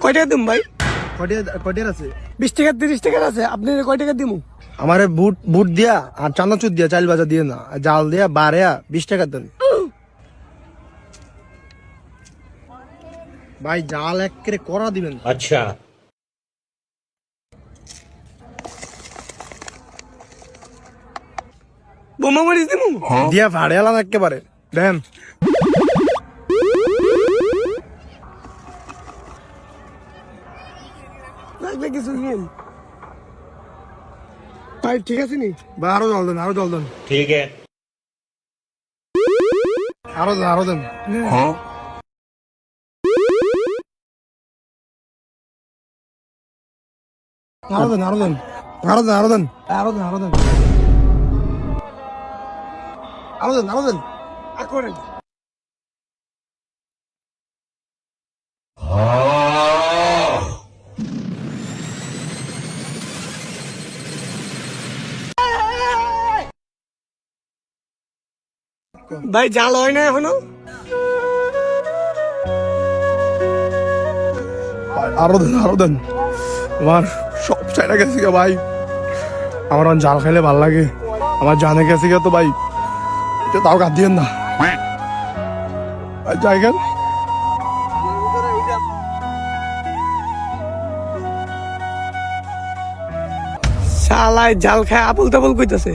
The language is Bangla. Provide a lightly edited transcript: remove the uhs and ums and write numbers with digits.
কয় টাকা দিম ভাই? কয়টার আছে? 20 টাকা 30 টাকার আছে, আপনি কয় টাকা দিমু? আমারে বুট দিয়া আর চানাচুর দিয়া চাল বাজা দিয়ে না, জাল দিয়া বাড়িয়া 20 টাকা দেন ভাই। জাল এক করে করা দিবেন। अच्छा বোমা মরিচ দিমু? দিয়া ভাড়িয়ালাম একেবারে দেন। লাগবে কিছু নিন ভাই, ঠিক আছে নি? বা আরো জল দেন, আরো জল দেন, ठीक है আরো দেন, আরো দেন। আরো দেন, আরো দেন, আরো দেন, আরো দেন, আরো দেন, আরো দেন, আরো দেন, আরো দেন। আর করেন। ভাই জাল হয় না এখনো? আরো দেন, আরো দেন। আমার সব চাইটা গেছে গা ভাই। আমার জাল খাইলে ভাল লাগে, আমার জানে গেছে গা তো ভাই। এটা তাও কাঁদ দিয়েন না জায়গা। শালায় জাল খায় আবুল তাবুল কইতাছে।